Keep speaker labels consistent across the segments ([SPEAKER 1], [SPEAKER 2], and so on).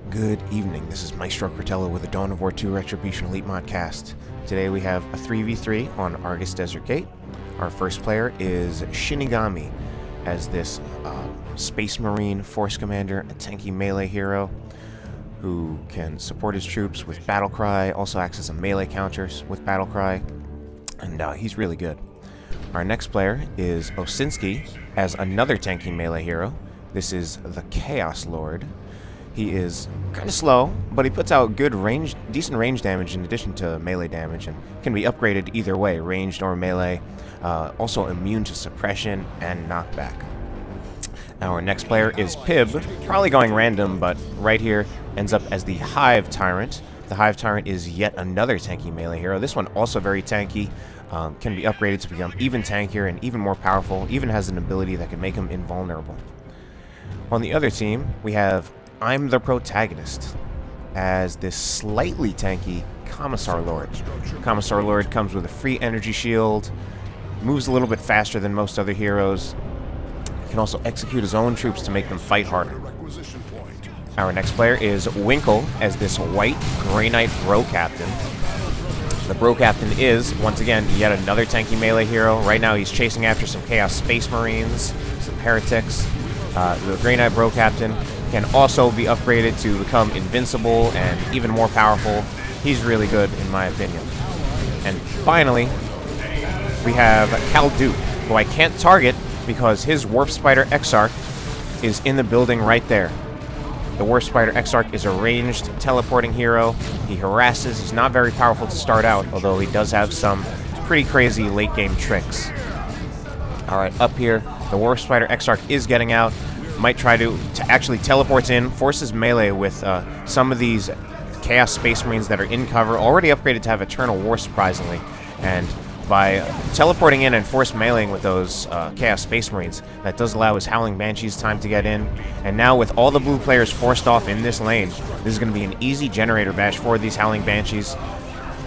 [SPEAKER 1] Good evening, this is Maestro Cortello with the Dawn of War 2 Retribution Elite Modcast. Today we have a 3v3 on Argus Desert Gate. Our first player is Shinigami, as this Space Marine Force Commander, a tanky melee hero who can support his troops with Battlecry, also acts as a melee counter with Battlecry, and he's really good. Our next player is Osinski, as another tanky melee hero. This is the Chaos Lord. He is kind of slow, but he puts out good range, decent range damage in addition to melee damage, and can be upgraded either way, ranged or melee. Also immune to suppression and knockback. Our next player is Pibb, probably going random, but right here ends up as the Hive Tyrant. The Hive Tyrant is yet another tanky melee hero. This one also very tanky, can be upgraded to become even tankier and even more powerful, even has an ability that can make him invulnerable. On the other team, we have I'm the Protagonist, as this slightly tanky Commissar Lord. Commissar Lord comes with a free energy shield, moves a little bit faster than most other heroes, can also execute his own troops to make them fight harder. Our next player is Winkel, as this white Grey Knight Bro Captain. The Bro Captain is, once again, yet another tanky melee hero. Right now he's chasing after some Chaos Space Marines, some heretics. The Grey Knight Bro Captain can also be upgraded to become invincible and even more powerful. He's really good, in my opinion. And finally, we have Kaldoot, who I can't target because his Warp Spider Exarch is in the building right there. The Warp Spider Exarch is a ranged teleporting hero. He harasses. He's not very powerful to start out, although he does have some pretty crazy late game tricks. Alright, up here, the Warp Spider Exarch is getting out. Might try to actually teleports in, forces melee with some of these Chaos Space Marines that are in cover, already upgraded to have Eternal War, surprisingly. And by teleporting in and force meleeing with those Chaos Space Marines, that does allow his Howling Banshees time to get in. And now with all the blue players forced off in this lane, this is going to be an easy generator bash for these Howling Banshees.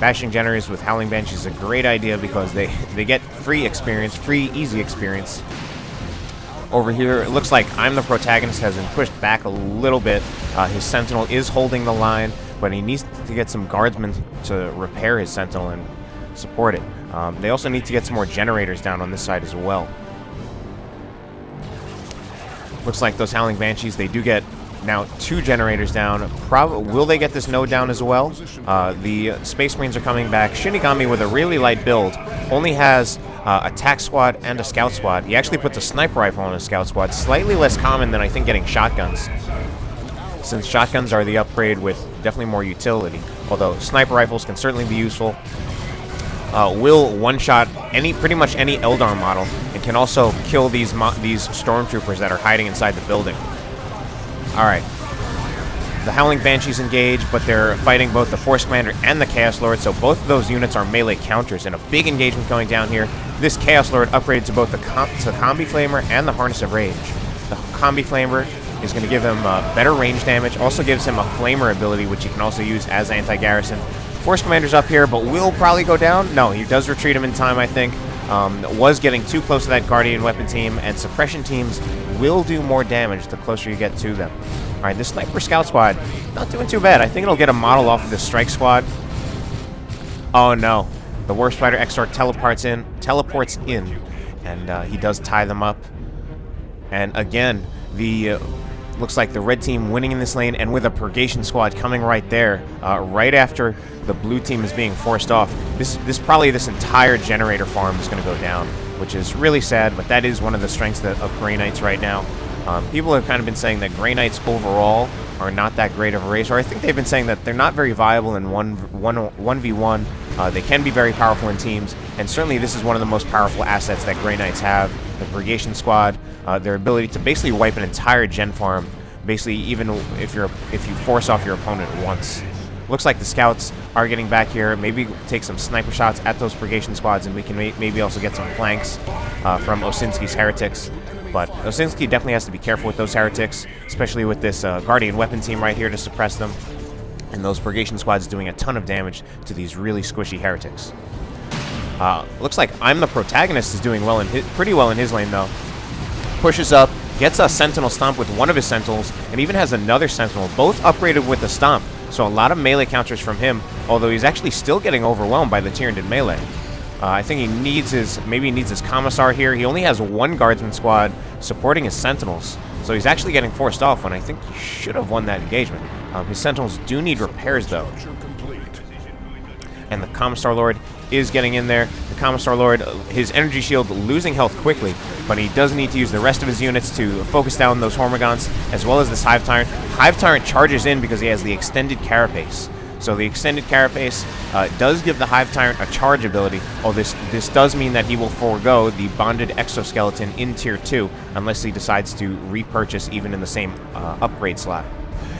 [SPEAKER 1] Bashing generators with Howling Banshees is a great idea because they get free experience, free easy experience. Over here, it looks like I'm the Protagonist has been pushed back a little bit. His Sentinel is holding the line, but he needs to get some guardsmen to repair his Sentinel and support it. They also need to get some more generators down on this side as well. Looks like those Howling Banshees, they do get now 2 generators down. Will they get this node down as well? The Space Marines are coming back. Shinigami, with a really light build, only has attack squad and a scout squad. He actually puts a sniper rifle on a scout squad, slightly less common than I think getting shotguns, since shotguns are the upgrade with definitely more utility, although sniper rifles can certainly be useful. Will one-shot pretty much any Eldar model, and can also kill these stormtroopers that are hiding inside the building. Alright. The Howling Banshees engage, but they're fighting both the Force Commander and the Chaos Lord, so both of those units are melee counters, and a big engagement going down here. This Chaos Lord upgraded to both the Combi Flamer and the Harness of Rage. The Combi Flamer is going to give him better range damage, also gives him a Flamer ability, which he can also use as anti-garrison. Force Commander's up here, but will probably go down. No, he does retreat him in time, I think. Was getting too close to that Guardian weapon team, and suppression teams will do more damage the closer you get to them. Alright, this Sniper Scout Squad, not doing too bad. I think it'll get a model off of this Strike Squad. Oh no. The Warp Spider Exarch teleports in, and he does tie them up. And again, looks like the red team winning in this lane, and with a Purgation Squad coming right there, right after the blue team is being forced off. This entire generator farm is going to go down, which is really sad, but that is one of the strengths of Grey Knights right now. People have kind of been saying that Grey Knights overall are not that great of a race, or I think they've been saying that they're not very viable in 1v1. They can be very powerful in teams, and certainly this is one of the most powerful assets that Grey Knights have. The Purgation Squad, their ability to basically wipe an entire gen farm, basically even if you force off your opponent once. Looks like the scouts are getting back here. Maybe take some sniper shots at those Purgation Squads, and we can maybe also get some flanks from Osinski's heretics. But Osinski definitely has to be careful with those heretics, especially with this Guardian weapon team right here to suppress them. And those Purgation Squads doing a ton of damage to these really squishy heretics. Looks like I'm the Protagonist is doing well pretty well in his lane, though. Pushes up, Gets a Sentinel Stomp with one of his Sentinels, and even has another Sentinel, both upgraded with the Stomp. So a lot of melee counters from him, although he's actually still getting overwhelmed by the Tyrant in melee. I think he needs maybe he needs his Commissar here. He only has one Guardsman squad supporting his Sentinels, so he's actually getting forced off when I think he should have won that engagement. His Sentinels do need repairs, though. And the Commissar Lord is getting in there. The Commissar Lord, his energy shield losing health quickly, but he does need to use the rest of his units to focus down those Hormigons, as well as this Hive Tyrant. Hive Tyrant charges in because he has the extended Carapace. So the extended Carapace does give the Hive Tyrant a charge ability, although this does mean that he will forego the bonded exoskeleton in Tier 2 unless he decides to repurchase even in the same upgrade slot.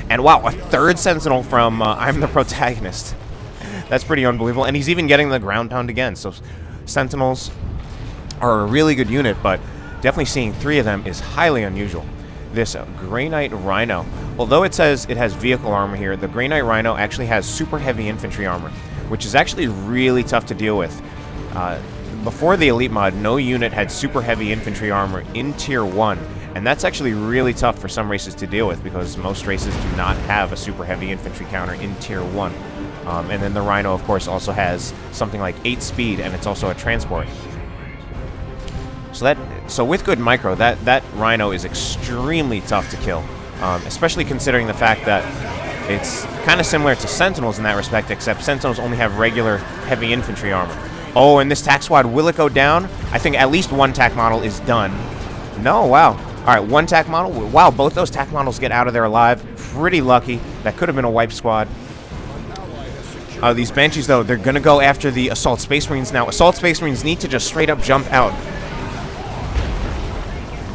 [SPEAKER 1] And wow, a third Sentinel from I'm the Protagonist. That's pretty unbelievable. And he's even getting the ground pound again. So Sentinels are a really good unit, but definitely seeing 3 of them is highly unusual. This Grey Knight Rhino, although it says it has vehicle armor here, the Grey Knight Rhino actually has super heavy infantry armor, which is actually really tough to deal with. Before the Elite mod, no unit had super heavy infantry armor in Tier 1, and that's actually really tough for some races to deal with because most races do not have a super heavy infantry counter in Tier 1. And then the Rhino, of course, also something like 8 speed, and it's also a transport. So with good micro, that Rhino is extremely tough to kill, especially considering the fact that it's kind of similar to Sentinels in that respect, except Sentinels only have regular heavy infantry armor. Oh, and this TAC squad, will it go down? I think at least one TAC model is done. No, wow. All right, one TAC model. Wow, both those TAC models get out of there alive. Pretty lucky. That could have been a wipe squad. These Banshees, though, they're going to go after the Assault Space Marines now. Assault Space Marines need to just straight up jump out.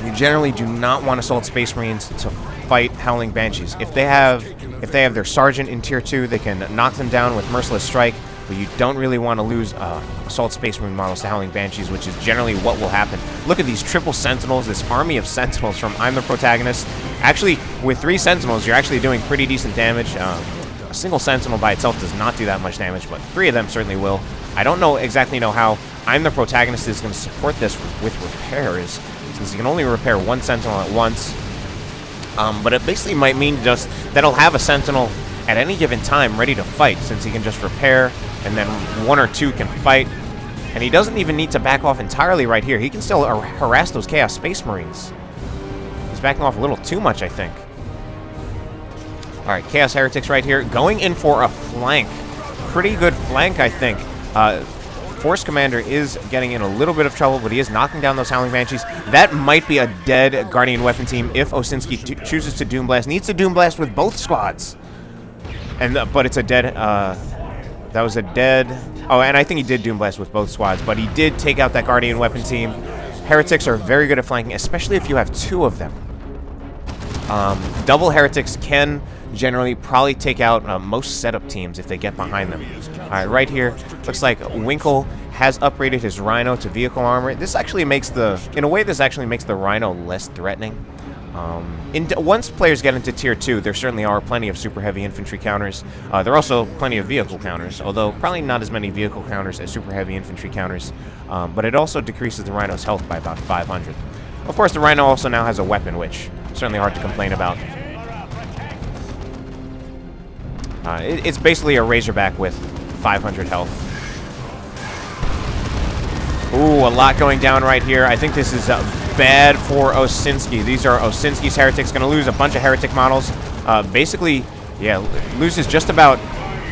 [SPEAKER 1] You generally do not want Assault Space Marines to fight Howling Banshees. If they have their Sergeant in Tier 2, they can knock them down with Merciless Strike, but you don't really want to lose Assault Space Marine models to Howling Banshees, which is generally what will happen. Look at these triple Sentinels, this army of Sentinels from I'm the Protagonist. Actually, with 3 Sentinels, you're actually doing pretty decent damage. A single Sentinel by itself does not do that much damage, but 3 of them certainly will. I don't exactly know how I'm the Protagonist is going to support this with repairs, since you can only repair 1 Sentinel at once. But it basically might mean just that he'll have a Sentinel at any given time ready to fight, since he can just repair, and then 1 or 2 can fight. And he doesn't even need to back off entirely right here. He can still harass those Chaos Space Marines. He's backing off a little too much, I think. All right, Chaos Heretics right here, going in for a flank. Pretty good flank, I think. Force Commander is getting in a little bit of trouble, but he is knocking down those Howling Banshees. That might be a dead Guardian Weapon team if Osinski chooses to Doom Blast. Needs to Doom Blast with both squads. But it's a dead... that was a dead... Oh, and I think he did Doom Blast with both squads, but he did take out that Guardian Weapon team. Heretics are very good at flanking, especially if you have 2 of them. Double Heretics can generally probably take out most setup teams if they get behind them. All right, right here, looks like Winkel has upgraded his Rhino to vehicle armor. This actually makes in a way, this actually makes the Rhino less threatening. Once players get into Tier 2, there certainly are plenty of super heavy infantry counters. There are also plenty of vehicle counters, although probably not as many vehicle counters as super heavy infantry counters. But it also decreases the Rhino's health by about 500. Of course, the Rhino also now has a weapon, which certainly hard to complain about. It's basically a Razorback with 500 health. Ooh, a lot going down right here. I think this is bad for Osinski. These are Osinski's Heretics. Going to lose a bunch of Heretic models. Basically, yeah, loses just about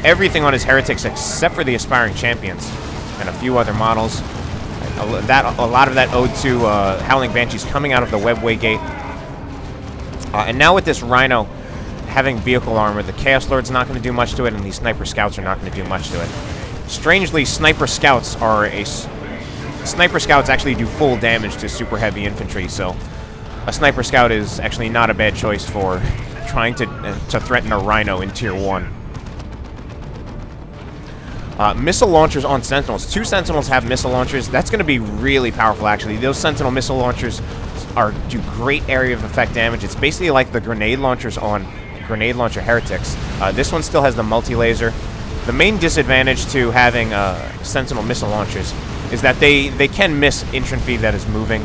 [SPEAKER 1] everything on his Heretics except for the Aspiring Champions and a few other models. A lot of that owed to Howling Banshees coming out of the Webway Gate. And now with this Rhino having vehicle armor, the Chaos Lord's not going to do much to it, and these Sniper Scouts are not going to do much to it. Strangely, Sniper Scouts actually do full damage to super heavy infantry, so a Sniper Scout is actually not a bad choice for trying to threaten a Rhino in Tier 1. Missile launchers on Sentinels. 2 Sentinels have missile launchers. That's going to be really powerful, actually. Those Sentinel missile launchers do great area of effect damage. It's basically like the grenade launchers on Grenade Launcher Heretics. This one still has the multi-laser. The main disadvantage to having Sentinel missile launchers is that they can miss infantry that is moving.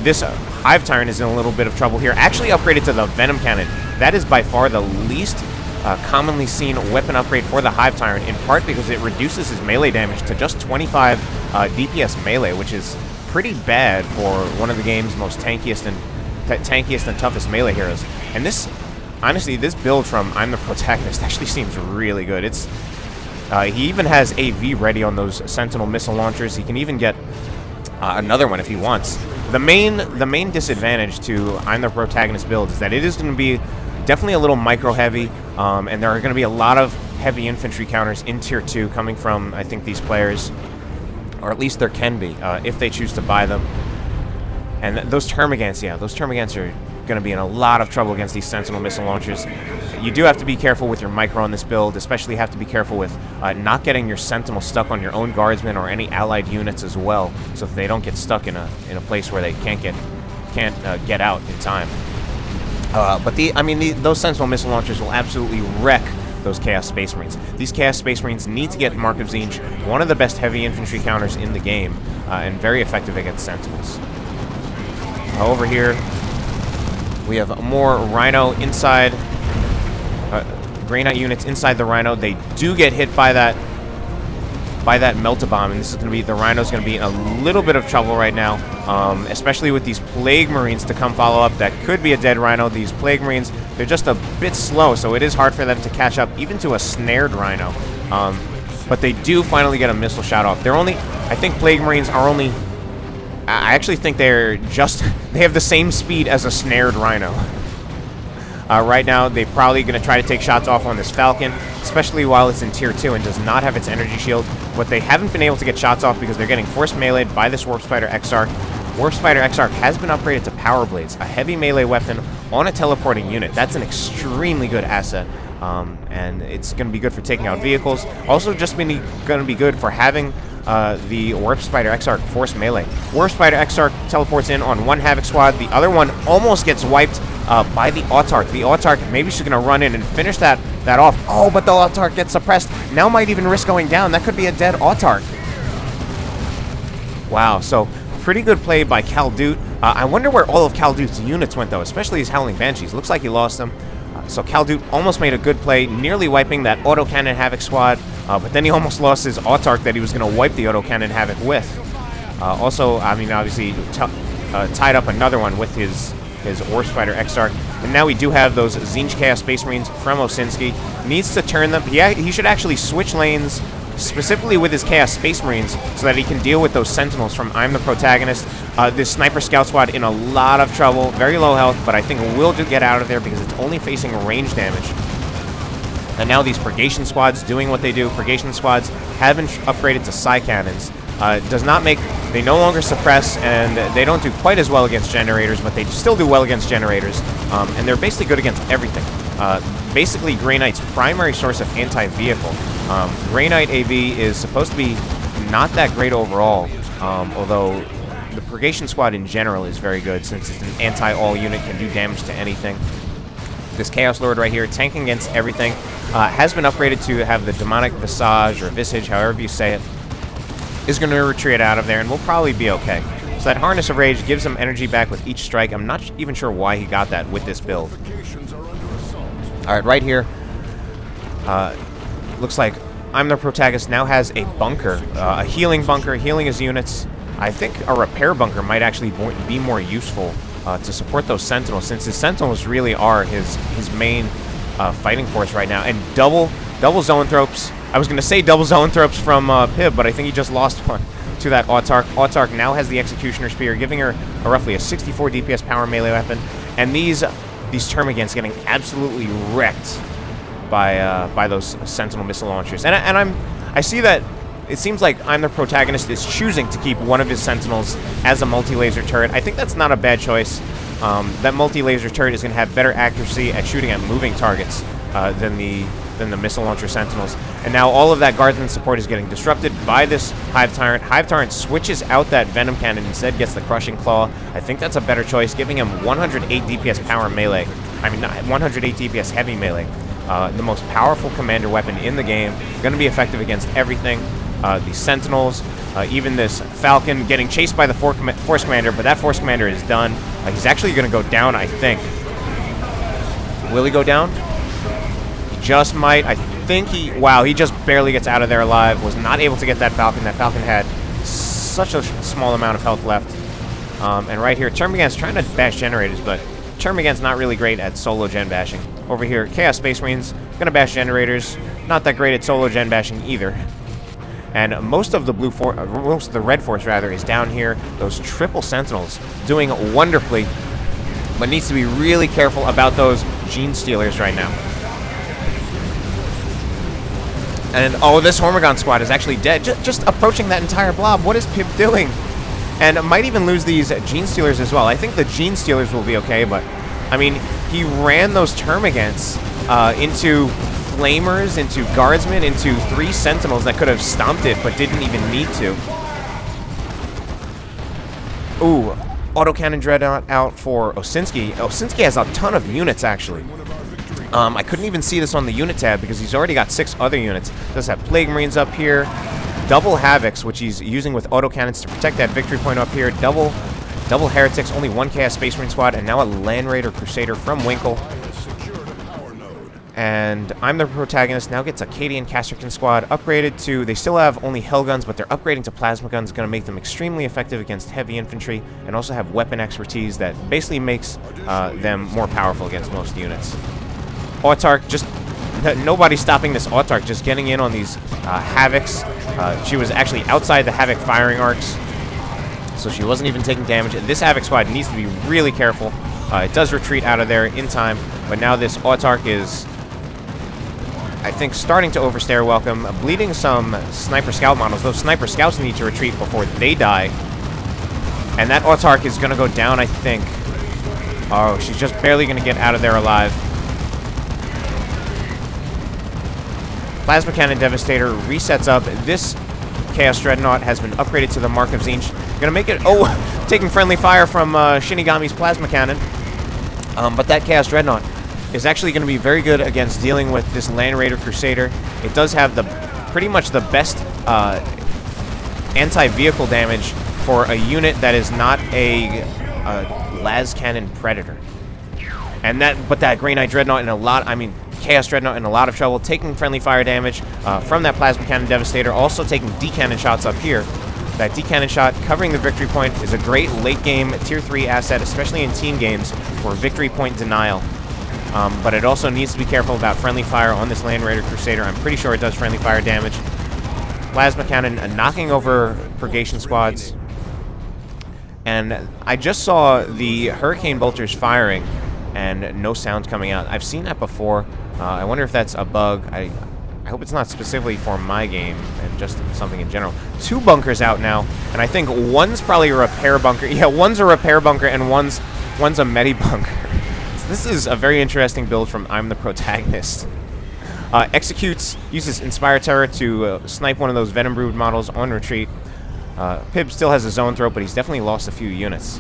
[SPEAKER 1] This Hive Tyrant is in a little bit of trouble here. Actually upgraded to the Venom Cannon. That is by far the least commonly seen weapon upgrade for the Hive Tyrant, in part because it reduces his melee damage to just 25 DPS melee, which is pretty bad for one of the game's most tankiest and toughest melee heroes. And this, honestly, this build from I'm the Protagonist actually seems really good. It's he even has AV ready on those Sentinel missile launchers. He can even get another one if he wants. The main disadvantage to I'm the Protagonist build is that it is going to be definitely a little micro heavy, and there are going to be a lot of heavy infantry counters in Tier 2 coming from, I think, these players, or at least there can be if they choose to buy them. And those Termagants, yeah, those Termagants are going to be in a lot of trouble against these Sentinel missile launchers. You do have to be careful with your micro on this build, especially have to be careful with not getting your Sentinel stuck on your own guardsmen or any allied units as well, so that they don't get stuck in a place where they can't get out in time. But those Sentinel missile launchers will absolutely wreck those Chaos Space Marines. These Chaos Space Marines need to get Mark of Tzeentch, one of the best heavy infantry counters in the game, and very effective against Sentinels. Over here, we have more Rhino inside, Grey Knight units inside the Rhino. They do get hit by that Melt-A-Bomb, and this is going to be, the Rhino's going to be in a little bit of trouble right now, especially with these Plague Marines to come follow up. That could be a dead Rhino. These Plague Marines, they're just a bit slow, so it is hard for them to catch up, even to a snared Rhino. But they do finally get a missile shot off. They're only, I think Plague Marines are only, I actually think they have the same speed as a snared Rhino. Right now, they're probably going to try to take shots off on this Falcon, especially while it's in Tier 2 and does not have its energy shield. But they haven't been able to get shots off because they're getting force meleeed by this Warp Spider Exarch. Warp Spider Exarch has been upgraded to Power Blades, a heavy melee weapon on a teleporting unit. That's an extremely good asset, and it's going to be good for taking out vehicles. Also, just going to be good for having the Warp Spider Exarch force melee. Warp Spider Exarch teleports in on one Havoc squad. The other one almost gets wiped by the Autarch. The Autarch, maybe she's going to run in and finish that off. Oh, but the Autarch gets suppressed. Now might even risk going down. That could be a dead Autarch. Wow, so pretty good play by Kaldoot. I wonder where all of Kaldoot's units went, though, especially his Howling Banshees. Looks like he lost them. So Kaldoot almost made a good play, nearly wiping that autocannon Havoc squad, but then he almost lost his Autarch that he was going to wipe the autocannon Havoc with. Also, I mean, obviously, tied up another one with his Warp Spider Exarch. And now we do have those Tzeentch Chaos Space Marines from Osinski. Needs to turn them. He should actually switch lanes, specifically with his Chaos Space Marines, so that he can deal with those Sentinels from I'm the Protagonist. This Sniper Scout Squad in a lot of trouble, very low health, but I think will get out of there because it's only facing range damage. And now these Purgation Squads doing what they do. Purgation Squads have been upgraded to Psy Cannons. They no longer suppress, and they don't do quite as well against generators, but they still do well against generators, and they're basically good against everything. Basically, Grey Knight's primary source of anti-vehicle. Grey Knight AV is supposed to be not that great overall, although the Purgation Squad in general is very good, since it's an anti-all unit, can do damage to anything. This Chaos Lord right here, tanking against everything, has been upgraded to have the Demonic Visage, or Visage, however you say it, is going to retreat out of there, and we'll probably be okay. So that Harness of Rage gives him energy back with each strike. I'm not even sure why he got that with this build. Alright, right here, looks like I'm the Protagonist now has a bunker, a healing bunker, healing his units. I think a repair bunker might actually be more useful to support those Sentinels, since his Sentinels really are his main fighting force right now. And double Zoanthropes. I was going to say double Zoanthropes from Pibb, but I think he just lost one to that Autarch. Autarch now has the Executioner Spear, giving her roughly a 64 DPS power melee weapon. And these Termagants getting absolutely wrecked by those Sentinel missile launchers. And I see that it seems like I'm the Protagonist is choosing to keep one of his Sentinels as a multi-laser turret. I think that's not a bad choice. That multi-laser turret is going to have better accuracy at shooting at moving targets than the missile launcher Sentinels. And now all of that Guardsman support is getting disrupted by this Hive Tyrant. Hive Tyrant switches out that Venom Cannon, instead gets the Crushing Claw. I think that's a better choice, giving him 108 DPS power melee. I mean, 108 DPS heavy melee. The most powerful commander weapon in the game. Going to be effective against everything. The Sentinels, even this Falcon getting chased by the Force Commander, but that Force Commander is done. He's actually going to go down, I think. Will he go down? He just might. I think he... Wow, he just barely gets out of there alive. Was not able to get that Falcon. That Falcon had such a small amount of health left. And right here, Termagant's trying to bash generators, but Termagant's not really great at solo gen bashing. Over here, Chaos Space Marines going to bash generators. Not that great at solo gen bashing either. And most of the most of the red force rather is down here. Those triple sentinels doing wonderfully, but needs to be really careful about those gene stealers right now. And oh, this Hormagon squad is actually dead. Just approaching that entire blob. What is Pibb doing? And might even lose these gene stealers as well. I think the gene stealers will be okay, but I mean, he ran those Termagants into flamers, into guardsmen, into 3 sentinels that could have stomped it, but didn't even need to. Ooh, autocannon dreadnought out for Osinski. Osinski has a ton of units, actually. I couldn't even see this on the unit tab because he's already got 6 other units. Does have Plague Marines up here, double Havocs, which he's using with autocannons to protect that victory point up here, double Heretics, only 1 Chaos Space Marine squad, and now a Land Raider Crusader from Winkel. And I'm the Protagonist, now gets a Cadian Casterkin squad, upgraded to, they still have only Hell Guns, but they're upgrading to Plasma Guns, going to make them extremely effective against heavy infantry, and also have weapon expertise that basically makes them more powerful against most units. Autark, just, nobody's stopping this Autark, just getting in on these Havocs. She was actually outside the Havoc firing arcs, so she wasn't even taking damage. This Havoc squad needs to be really careful. It does retreat out of there in time, but now this Autark is, I think, starting to overstay our welcome, bleeding some Sniper Scout models. Those Sniper Scouts need to retreat before they die. And that Autark is going to go down, I think. Oh, she's just barely going to get out of there alive. Plasma Cannon Devastator resets up. This Chaos Dreadnought has been upgraded to the Mark of Tzeentch. Gonna make it... Oh! Taking friendly fire from Shinigami's Plasma Cannon. But that Chaos Dreadnought is actually going to be very good against dealing with this Land Raider Crusader. It does have the pretty much the best anti-vehicle damage for a unit that is not a las cannon Predator. And that Grey Knight Dreadnought in a lot... I mean, Chaos Dreadnought in a lot of trouble, taking friendly fire damage from that Plasma Cannon Devastator, also taking D-Cannon shots up here. That D-Cannon shot covering the victory point is a great late-game Tier 3 asset, especially in team games, for victory point denial. But it also needs to be careful about friendly fire on this Land Raider Crusader. I'm pretty sure it does friendly fire damage. Plasma Cannon knocking over Purgation squads. And I just saw the Hurricane Bolters firing and no sound coming out. I've seen that before. I wonder if that's a bug. I hope it's not specifically for my game and just something in general. 2 bunkers out now, and I think one's probably a repair bunker. Yeah, one's a repair bunker and one's a medi bunker. So this is a very interesting build from I'm the Protagonist. Executes, uses Inspire Terror to snipe one of those Venom Brood models on retreat. Pibb still has a zone throw, but he's definitely lost a few units.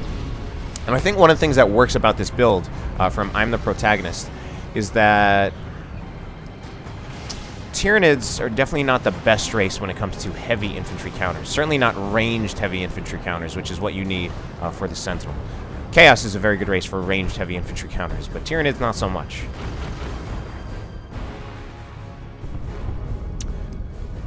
[SPEAKER 1] And I think one of the things that works about this build from I'm the Protagonist is that Tyranids are definitely not the best race when it comes to heavy infantry counters. Certainly not ranged heavy infantry counters, which is what you need for the Sentinel. Chaos is a very good race for ranged heavy infantry counters, but Tyranids not so much.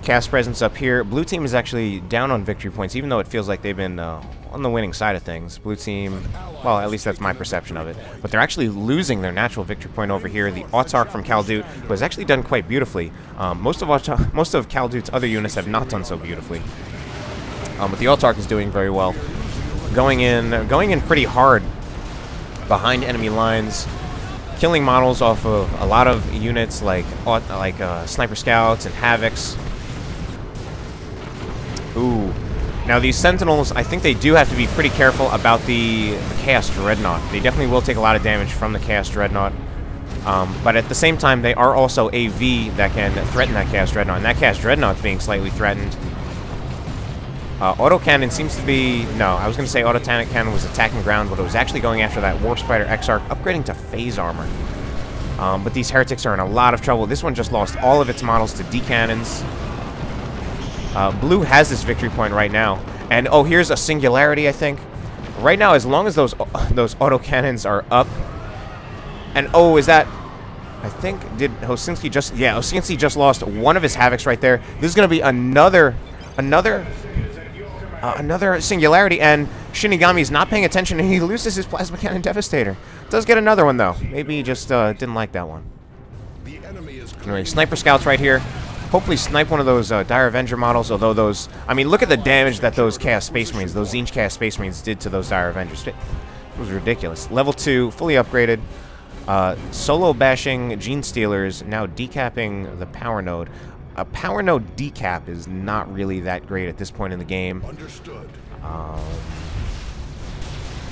[SPEAKER 1] Cast presence up here. Blue team is actually down on victory points, even though it feels like they've been on the winning side of things. Blue team, well, at least that's my perception of it. But they're actually losing their natural victory point over here. The Autark from Kaldoot, who has actually done quite beautifully. Most of Kaldoot's other units have not done so beautifully. But the Autark is doing very well. Going in pretty hard behind enemy lines. Killing models off of a lot of units like Sniper Scouts and Havocs. Ooh. Now these Sentinels, I think they do have to be pretty careful about the Chaos Dreadnought. They definitely will take a lot of damage from the Chaos Dreadnought. But at the same time, they are also AV that can threaten that Chaos Dreadnought. And that Chaos Dreadnought's being slightly threatened. Autocannon seems to be... No, I was going to say Autocannon was attacking ground, but it was actually going after that Warp Spider Exarch, upgrading to Phase Armor. But these Heretics are in a lot of trouble. This one just lost all of its models to D-Cannons. Blue has this victory point right now. And, oh, here's a Singularity, I think. right now, as long as those autocannons are up, and oh, is that? I think did Osinski just? Yeah, Osinski just lost one of his Havocs right there. This is going to be another singularity, and Shinigami's not paying attention, and he loses his Plasma Cannon Devastator. Does get another one though. Maybe he just didn't like that one. Anyway, Sniper Scouts right here. Hopefully snipe one of those Dire Avenger models, although those... I mean, look at the damage that those Chaos Space Marines, those Tzeentch Chaos Space Marines did to those Dire Avengers. It was ridiculous. Level 2, fully upgraded. Solo bashing Gene Stealers, now decapping the Power Node. A Power Node decap is not really that great at this point in the game.
[SPEAKER 2] Understood.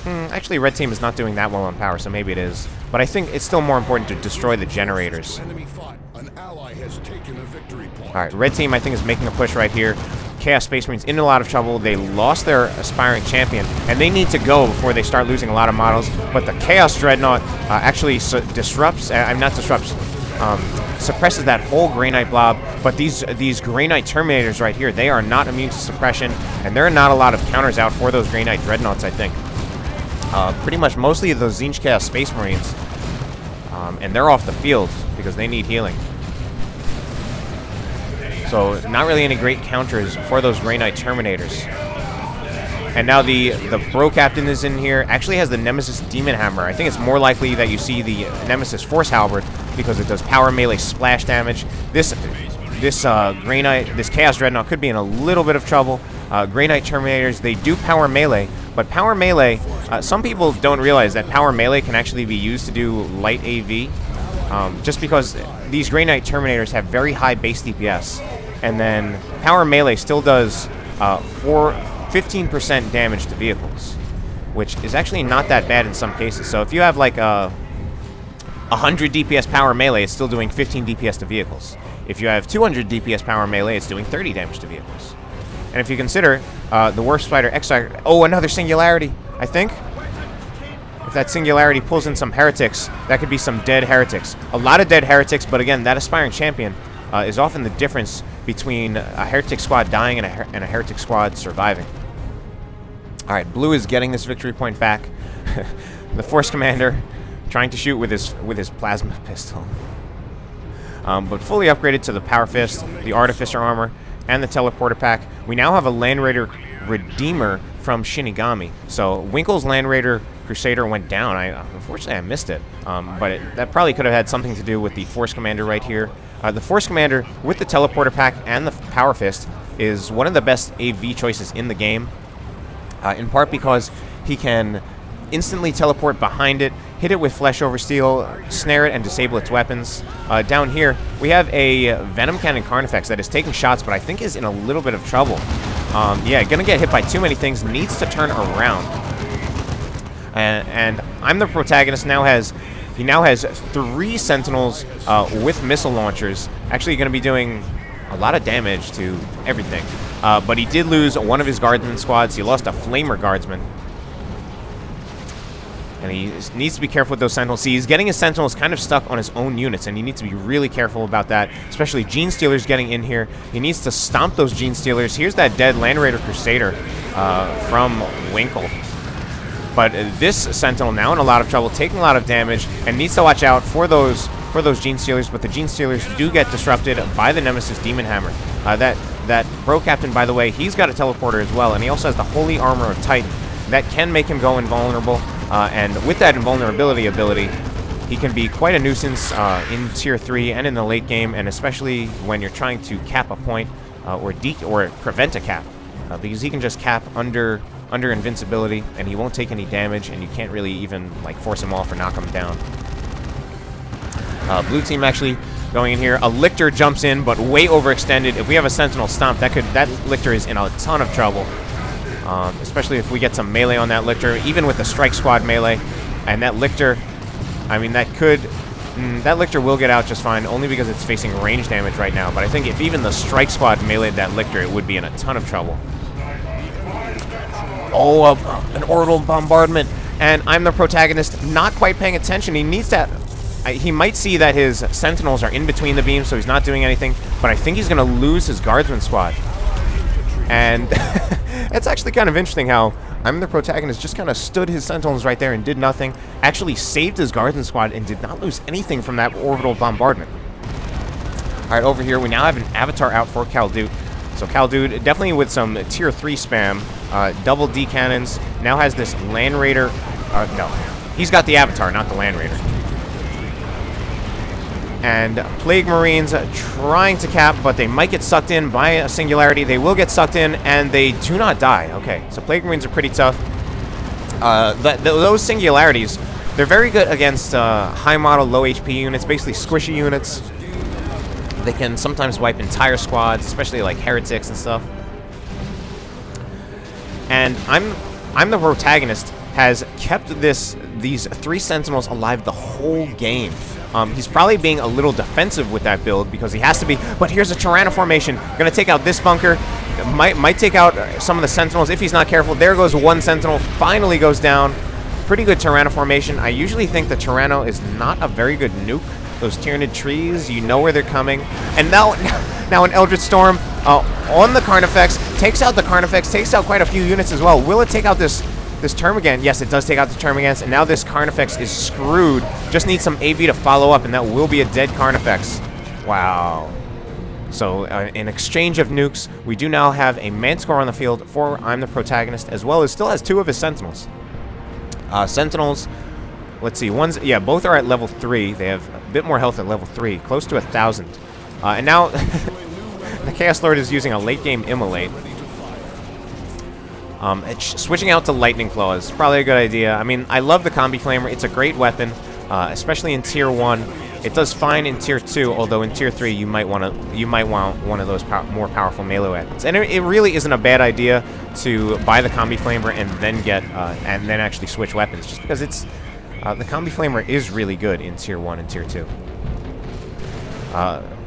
[SPEAKER 1] Actually, Red Team is not doing that well on power, so maybe it is. But I think it's still more important to destroy the generators. Alright, Red Team, I think, is making a push right here. Chaos Space Marines in a lot of trouble. They lost their aspiring champion, and they need to go before they start losing a lot of models. But the Chaos Dreadnought actually suppresses that whole Grey Knight blob. But these Grey Knight Terminators right here, they are not immune to suppression, and there are not a lot of counters out for those Grey Knight Dreadnoughts, I think. Pretty much mostly of those Tzeentch Chaos Space Marines, and they're off the field because they need healing. So not really any great counters for those Grey Knight Terminators. And now the Bro Captain is in here. Actually has the Nemesis Demon Hammer. I think it's more likely that you see the Nemesis Force Halberd because it does power melee splash damage. This Grey Knight, this Chaos Dreadnought could be in a little bit of trouble. Grey Knight Terminators, they do power melee, but power melee, some people don't realize that power melee can actually be used to do light AV, just because these Grey Knight Terminators have very high base DPS, and then power melee still does 15% damage to vehicles, which is actually not that bad in some cases. So if you have like 100 DPS power melee, it's still doing 15 DPS to vehicles. If you have 200 DPS power melee, it's doing 30 damage to vehicles. And if you consider the Warp Spider Exarch... Oh, another Singularity, I think. If that Singularity pulls in some Heretics, that could be some dead Heretics. A lot of dead Heretics, but again, that Aspiring Champion is often the difference between a Heretic squad dying and a Heretic squad surviving. Alright, Blue is getting this victory point back. The Force Commander trying to shoot with his Plasma Pistol. But fully upgraded to the Power Fist, the Artificer Armor, and the Teleporter Pack. We now have a Land Raider Redeemer from Shinigami. So Winkel's Land Raider Crusader went down. Unfortunately, I missed it. But that probably could have had something to do with the Force Commander right here. The Force Commander with the Teleporter Pack and the Power Fist is one of the best AV choices in the game. In part because he can instantly teleport behind it, hit it with Flesh over Steel, snare it, and disable its weapons. Down here, we have a Venom Cannon Carnifex that is taking shots, but I think is in a little bit of trouble. Yeah, gonna get hit by too many things, needs to turn around. And I'm the Protagonist, he now has 3 Sentinels with missile launchers, actually gonna be doing a lot of damage to everything. But he did lose one of his Guardsman squads. He lost a Flamer Guardsman. And he needs to be careful with those Sentinels. See, he's getting his Sentinels kind of stuck on his own units, and he needs to be really careful about that, especially Gene Stealers getting in here. He needs to stomp those Gene Stealers. Here's that dead Land Raider Crusader from Winkel. But this Sentinel now in a lot of trouble, taking a lot of damage, and needs to watch out for those Gene Stealers, but the Gene Stealers do get disrupted by the Nemesis Demon Hammer. That Bro Captain, by the way, he's got a teleporter as well, and he also has the Holy Armor of Titan. That can make him go invulnerable, and with that invulnerability ability, he can be quite a nuisance in Tier 3 and in the late game, and especially when you're trying to cap a point or prevent a cap, because he can just cap under invincibility, and he won't take any damage, and you can't really even like force him off or knock him down. Blue team actually going in here. A Lictor jumps in, but way overextended. If we have a Sentinel Stomp, that Lictor is in a ton of trouble. Especially if we get some melee on that Lictor, even with the Strike Squad melee. And that Lictor, I mean, that Lictor will get out just fine, only because it's facing range damage right now. But I think if even the Strike Squad meleeed that Lictor, it would be in a ton of trouble. Oh, an Orbital Bombardment. And I'm the Protagonist, not quite paying attention. He needs to... He might see that his Sentinels are in between the beams, so he's not doing anything. But I think he's going to lose his Guardsman squad. And it's actually kind of interesting how I'm the Protagonist just kind of stood his Sentinels right there and did nothing. Actually saved his Guardian Squad and did not lose anything from that orbital bombardment. All right, over here we now have an avatar out for kaldoot. So kaldoot, definitely with some tier 3 spam, double D cannons, now has this Land Raider. No, he's got the avatar, not the Land Raider. And Plague Marines trying to cap, but they might get sucked in by a singularity. They will get sucked in, and they do not die. Okay, so Plague Marines are pretty tough. Those singularities, they're very good against high model, low HP units, basically squishy units. They can sometimes wipe entire squads, especially like heretics and stuff. And I'm the Protagonist has kept these 3 Sentinels alive the whole game. He's probably being a little defensive with that build because he has to be. But here's a Tyranno formation. Going to take out this bunker. Might take out some of the Sentinels if he's not careful. There goes one Sentinel. Finally goes down. Pretty good Tyranno formation. I usually think the Tyranno is not a very good nuke. Those Tyranid trees, you know where they're coming. And now an Eldritch Storm on the Carnifex. Takes out the Carnifex. Takes out quite a few units as well. Will it take out this Termagant? Yes, it does take out the Termagants, and now this Carnifex is screwed. Just needs some AV to follow up, and that will be a dead Carnifex. Wow. So, in exchange of nukes, we do now have a Manticore on the field for I'm the Protagonist, as well as still has 2 of his Sentinels. Sentinels, let's see, both are at level 3. They have a bit more health at level 3, close to 1,000. And now, the Chaos Lord is using a late-game Immolate. Switching out to Lightning Claw is probably a good idea. I mean, I love the Combi Flamer. It's a great weapon, especially in Tier 1. It does fine in Tier 2, although in Tier 3 you might want one of those more powerful melee weapons. And it really isn't a bad idea to buy the Combi Flamer and then actually switch weapons, just because it's the Combi Flamer is really good in Tier 1 and Tier 2.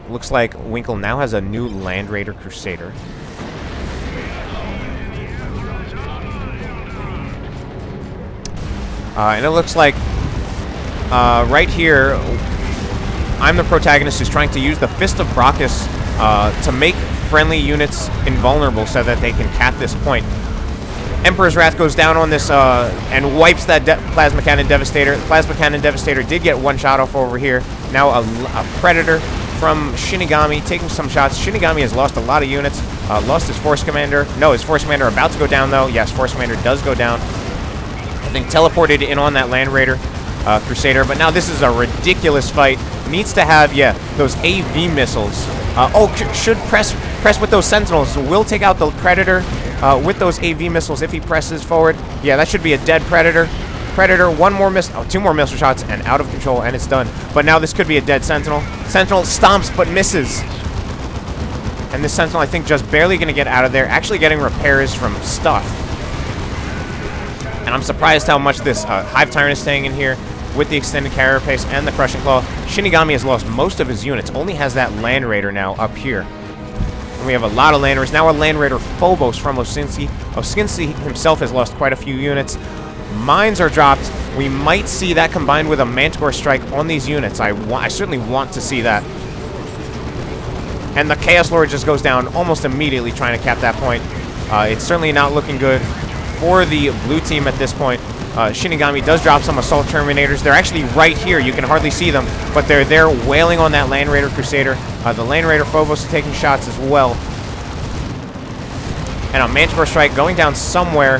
[SPEAKER 1] Looks like Winkel now has a new Land Raider Crusader. And it looks like right here, I'm the Protagonist who's trying to use the Fist of Brachus to make friendly units invulnerable so that they can cap this point. Emperor's Wrath goes down on this and wipes that Plasma Cannon Devastator. The Plasma Cannon Devastator did get one shot off over here. Now a Predator from Shinigami taking some shots. Shinigami has lost a lot of units. Lost his Force Commander. No, his Force Commander about to go down, though. Yes, Force Commander does go down. I think teleported in on that Land Raider Crusader, but now this is a ridiculous fight. Needs to have, those AV missiles. Should press with those Sentinels. Will take out the Predator with those AV missiles if he presses forward. Yeah, that should be a dead Predator. Predator, 2 more missile shots, and out of control, and it's done. But now this could be a dead Sentinel. Sentinel stomps, but misses. And this Sentinel, I think, just barely going to get out of there, actually getting repairs from stuff. And I'm surprised how much this Hive Tyrant is staying in here with the extended carrier pace and the Crushing Claw. Shinigami has lost most of his units, only has that Land Raider now up here. And we have a lot of Land Raiders. Now a Land Raider Phobos from Osinski. Osinski himself has lost quite a few units. Mines are dropped. We might see that combined with a Manticore Strike on these units. I certainly want to see that. And the Chaos Lord just goes down almost immediately trying to cap that point. It's certainly not looking good for the blue team at this point. Shinigami does drop some Assault Terminators. They're actually right here. You can hardly see them, but they're there wailing on that Land Raider Crusader. The Land Raider Phobos is taking shots as well. And a Manticore Strike going down somewhere,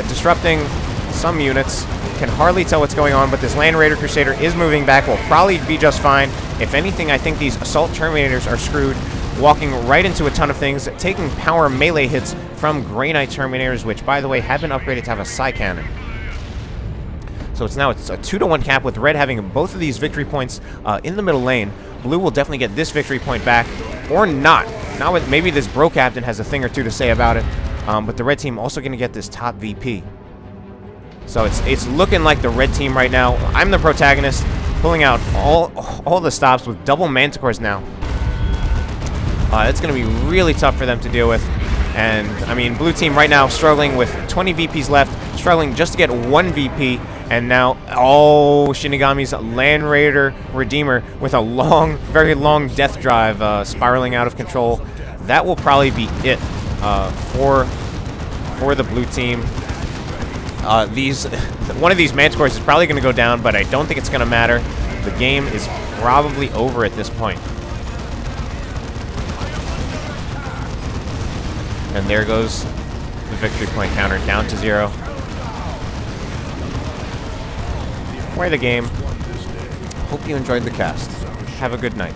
[SPEAKER 1] disrupting some units. Can hardly tell what's going on, but this Land Raider Crusader is moving back. Will probably be just fine. If anything, I think these Assault Terminators are screwed, walking right into a ton of things, taking power melee hits from Grey Knight Terminators, which, by the way, have been upgraded to have a Psy Cannon. So it's a 2-to-1 cap, with red having both of these victory points in the middle lane. Blue will definitely get this victory point back, or not. Now with maybe this Bro Captain has a thing or two to say about it, but the red team also going to get this top VP. So it's looking like the red team right now. I'm the Protagonist, pulling out all the stops with double Manticores now. It's going to be really tough for them to deal with. And, I mean, blue team right now struggling with 20 VPs left, struggling just to get 1 VP. And now, Shinigami's Land Raider Redeemer with a very long death drive spiraling out of control. That will probably be it for the blue team. one of these Manticores is probably going to go down, but I don't think it's going to matter. The game is probably over at this point. And there goes the victory point counter down to 0. Play the game. Hope you enjoyed the cast. Have a good night.